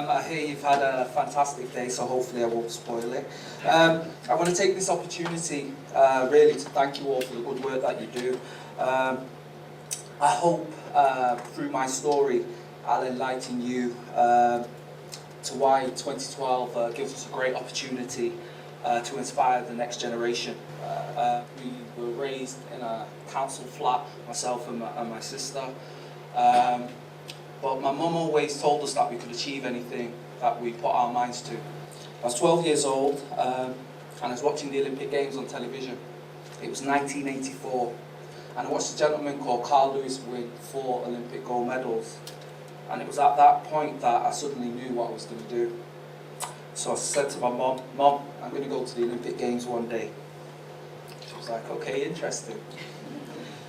I hear you've had a fantastic day, so hopefully I won't spoil it. I want to take this opportunity really to thank you all for the good work that you do. I hope through my story I'll enlighten you to why 2012 gives us a great opportunity to inspire the next generation. We were raised in a council flat, myself and my sister. But my mum always told us that we could achieve anything that we put our minds to. I was 12 years old and I was watching the Olympic Games on television. It was 1984 and I watched a gentleman called Carl Lewis win 4 Olympic gold medals. And it was at that point that I suddenly knew what I was going to do. So I said to my mum, "Mum, I'm going to go to the Olympic Games one day." She was like, "Okay, interesting."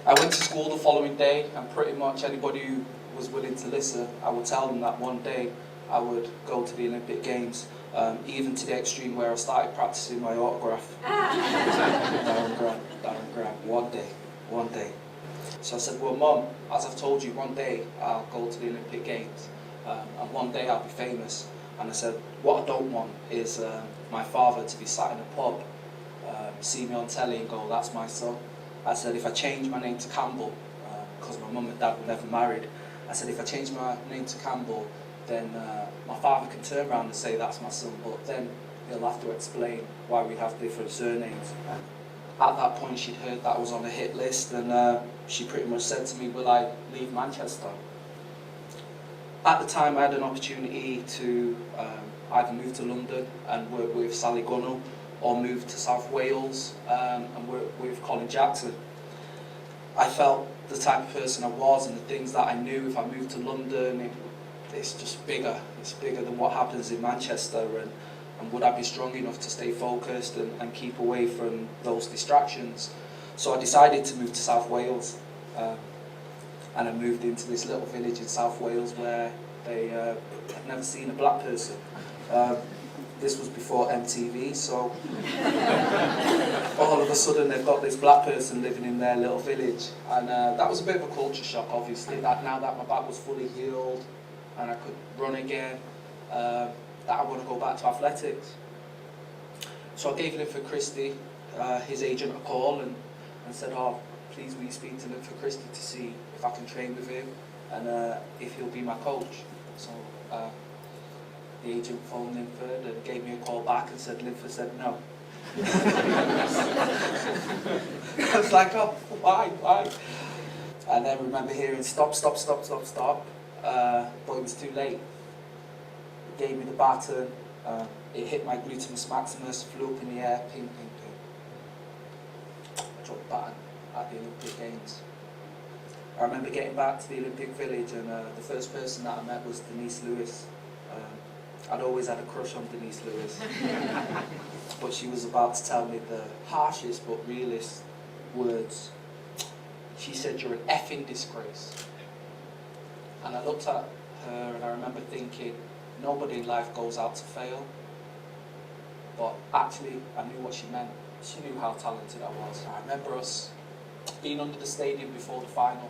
I went to school the following day and pretty much anybody who was willing to listen, I would tell them that one day I would go to the Olympic Games, even to the extreme where I started practicing my autograph. Darren Grant, one day. So I said, "Well, Mum, as I've told you, one day I'll go to the Olympic Games and one day I'll be famous." And I said, "What I don't want is my father to be sat in a pub, see me on telly and go, 'That's my son.'" I said, "If I change my name to Campbell, because my mum and dad were never married, I said, if I change my name to Campbell, then my father can turn around and say that's my son, but then he'll have to explain why we have different surnames." And at that point she'd heard that I was on a hit list and she pretty much said to me, "Will I leave Manchester?" At the time I had an opportunity to either move to London and work with Sally Gunnell or move to South Wales and work with Colin Jackson. I felt the type of person I was and the things that I knew, if I moved to London, it's just bigger. It's bigger than what happens in Manchester, and would I be strong enough to stay focused and keep away from those distractions? So I decided to move to South Wales and I moved into this little village in South Wales where they had never seen a black person. This was before MTV, so all of a sudden they've got this black person living in their little village, and that was a bit of a culture shock, obviously, that now that my back was fully healed and I could run again, that I want to go back to athletics. So I gave Linford Christie, his agent, a call and said, "Oh, please will you speak to Linford Christie to see if I can train with him and if he'll be my coach." So the agent phoned Linford and gave me a call back and said Linford said no. I was like, "Oh, why? And then remember hearing stop, but it was too late. It gave me the baton, it hit my gluteus maximus, flew up in the air, ping, ping, ping. I dropped the baton at the Olympic Games. I remember getting back to the Olympic Village and the first person that I met was Denise Lewis. I'd always had a crush on Denise Lewis, but she was about to tell me the harshest but realest words. She said, "You're an effing disgrace." And I looked at her and I remember thinking, nobody in life goes out to fail, but actually I knew what she meant. She knew how talented I was. I remember us being under the stadium before the final.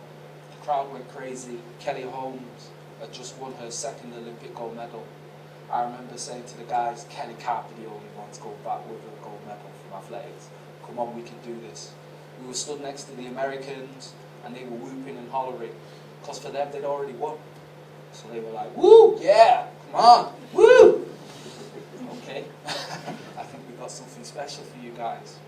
The crowd went crazy. Kelly Holmes had just won her 2nd Olympic gold medal. I remember saying to the guys, "Kelly can't be the only one to go back with a gold medal from athletics. Come on, we can do this." We were stood next to the Americans and they were whooping and hollering because for them they'd already won. So they were like, "Woo, yeah, come on, woo!" Okay, I think we've got something special for you guys.